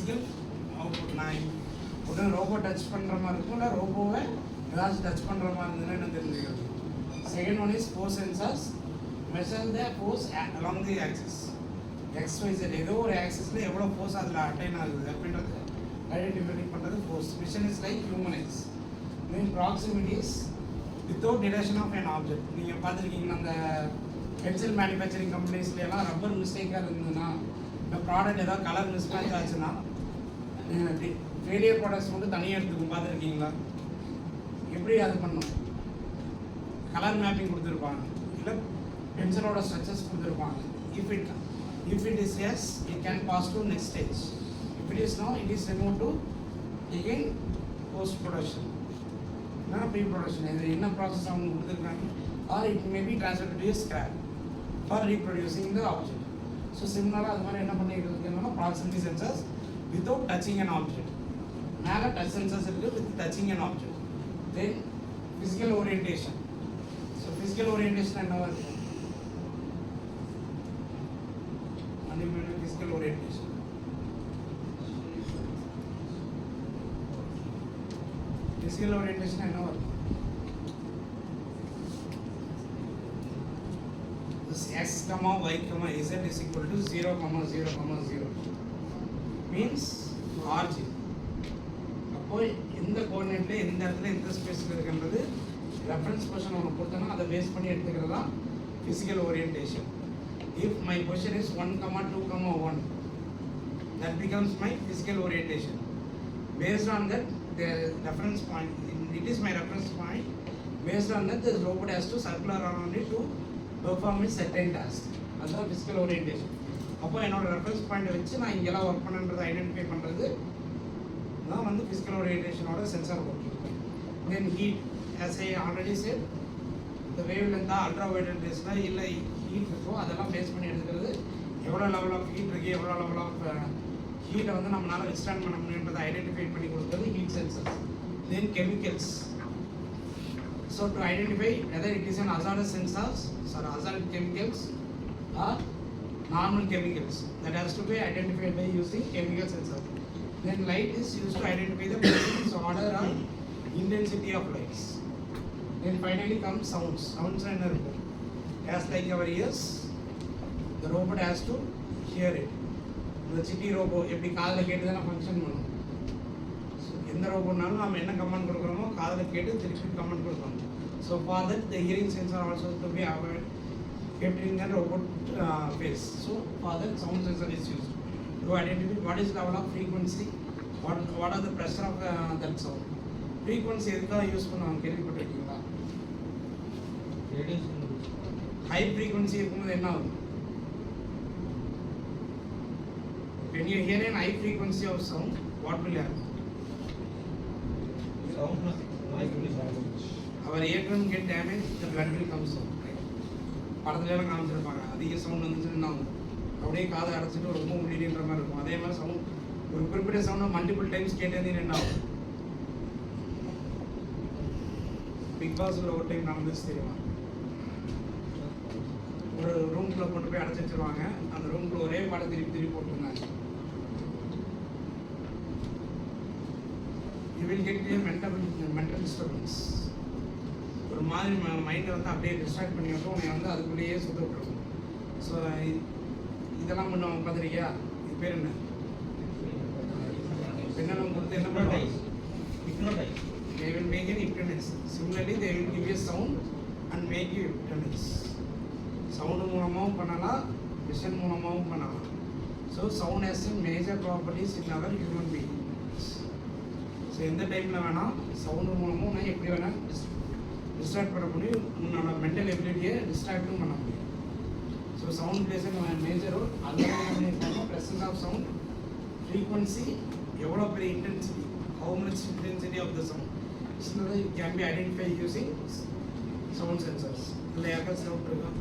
Physical output. நான் உடனே robot touch பண்ணுற மாதிரி இருக்கும், இல்லை ரோபோவை ஏதாச்சும் டச் பண்ணுற மாதிரி இருந்ததுன்னா என்ன தெரிஞ்சுக்கிறது. Second one is force sensors measure the force along the axis. எக்ஸ்வைசர் ஏதோ ஒரு ஆக்சிஸில் எவ்வளோ ஃபோர்ஸ் அதில் அட்டைன் ஆகுது அப்படின்றது ஐடென்டிஃபை பண்ணுறது force. Vision is like human eyes. Then proximities without detection of an object. நீங்கள் பார்த்துருக்கீங்கன்னா அந்த பென்சில் மேனுஃபேக்சரிங் கம்பெனிஸ்லாம் ரப்பர் மிஸ்டேக்காக இருந்ததுன்னா, இந்த ப்ராடக்ட் ஏதாவது கலர் மிஸ்மேட்ச் ஆச்சுன்னா ஃபெயிலியர் ப்ராடக்ட்ஸ் வந்து தனியாக எடுத்துக்கும். பார்த்துருக்கீங்களா? எப்படி அது பண்ணும்? கலர் மேப்பிங் கொடுத்துருப்பாங்க, இல்லை பென்சிலோட ஸ்ட்ரக்சர்ஸ் கொடுத்துருப்பாங்க. If it is yes, it can pass to next stage. If it is no, it is remove to again post production, இல்லைனா ப்ரீ ப்ரொடக்ஷன். இது என்ன ப்ராசஸ் அவங்க கொடுத்துருக்காங்க. Or it may be transfer to scrap for reproducing the object. So சிமிலராக அது மாதிரி என்ன பண்ணியிருக்குன்னா proximity sensors without touching an object. மேலே டச் சென்சர்ஸ் இருக்குது with touching an object. Then physical orientation. So physical orientation என்னவா இருக்கும்? ஃபிசிக்கல் ஓரியன்டேஷன் ஃபிசிக்கல் ஓரியன்டேஷன் என்னவா இருக்கும்? x, y, z is equal to 0, 0, 0 means origin. அப்போ எந்த கோஆர்டினேட்ல எந்த இடத்துல எந்த ஸ்பேஸ்ல இருக்குன்றது ரெஃபரன்ஸ் பொசிஷன் ஒன்று கொடுத்தோன்னா அதை பேஸ் பண்ணி எடுத்துக்கிறது தான் physical orientation. If my position is 1, 2, 1, that becomes my physical orientation. Based on that, the reference point, it is my reference point. Based on that, the robot has to circle around it to perform a certain task. அதுதான் physical orientation. அப்போ என்னோட reference point வச்சு நான் இங்கெல்லாம் work பண்ணுறதை identify பண்ணுறது தான் வந்து ஃபிசிக்கல் ஓரியன்டேஷனோட sensor work. Then heat, as I already said, the wavelength ultraviolet ரேஸில் இல்லை ஹீட் இருக்கோ அதெல்லாம் பேஸ் பண்ணி எடுத்துக்கிறது. எவ்வளோ லெவல் ஆஃப் ஹீட் இருக்குது, எவ்வளோ லெவல் ஆஃப் ஹீட்டை வந்து நம்மளால் விஸ்டாண்ட் பண்ண முடியுன்றதை ஐடென்டிஃபை பண்ணி கொடுக்குறது heat sensors. Then chemicals. So to identify whether it is an hazardous sensors or hazardous chemicals or normal chemicals, that has to be identified by using chemical sensors. Then light is used to identify the presence, order or intensity of lights. Then finally comes sounds. Sounds are nerve. As like our ears, the robot has to hear it. The city robot எப்படி காதுல கேட்டு தான் function பண்ணும். எந்த ரோபோட்னாலும் நம்ம என்ன comment கொடுக்குறோமோ காதில் கேட்டு திருப்பி கமெண்ட் கொடுக்கணும். So for that the hearing sensor also to be avoid kept in the robot face. So for that, sound sensor is used to identify what is level of frequency, what are the pressure of that sound. Frequency எதுக்காக use பண்ணுவாங்க கேள்விப்பட்டிருக்கீங்களா? High frequency இருக்கும்போது என்ன ஆகும்? When you hear an high frequency of sound, what will happen? Our eardrum get damaged, the blood will come out. படத்துலலாம் காமிச்சிருப்பாங்க, அதிக sound வந்துச்சுன்னா அப்படியே காதை அடைச்சிட்டு ரொம்ப முடியுன்ற மாதிரி இருக்கும். அதே மாதிரி சவுண்ட் ஒரு குறிப்பிட்ட சவுண்டை மல்டிபிள் டைம்ஸ் கேட்டது என்ன ஆகும்? பிக் பாஸ்ல ஒரு டைம் நடந்துச்சு தெரியுமா? ஒரு ரூம்குள்ளே கொண்டு போய் அடைச்சி வச்சிருவாங்க. அந்த ரூம்குள்ள ஒரே பாடம் திருப்பி போட்டுருந்தாங்க. You will get a mental disturbance. ஒரு மாதிரி மைண்டை வந்து அப்படியே டிஸ்ட்ராக்ட் பண்ணி விட்டு உன்னை வந்து அதுக்குள்ளேயே சுத்த விட்டுருக்கும். ஸோ இதெல்லாம் பண்ணுவாங்க பார்த்துருக்கியா? இது பேர் என்ன? பெண்ணெல்லாம் கொடுத்து என்ன பண்ணுவாங்க? Hypnotize. They will make an hypnotize. Similarly, they will give you a sound and make you hypnotize. Sound மூலமாகவும் பண்ணலாம், விஷன் மூலமாகவும் பண்ணலாம். So sound has major properties in our human being. So எந்த டைமில் வேணால் சவுண்டு மூலமும் நான் எப்படி வேணால் டிஸ்ட்ராக்ட் பண்ண முடியும், உன்னோட மென்டல் எபிலிட்டியை டிஸ்ட்ராக்டும் பண்ண முடியும். So sound plays major role. அதில் ப்ரெசன்ஸ் ஆஃப் சவுண்ட், ஃப்ரீக்வன்சி, எவ்வளோ பெரிய intensity, how much intensity of the sound can be identify using sound sensors. இதில் யாருக்காச்சும் டவுட் இருக்கா?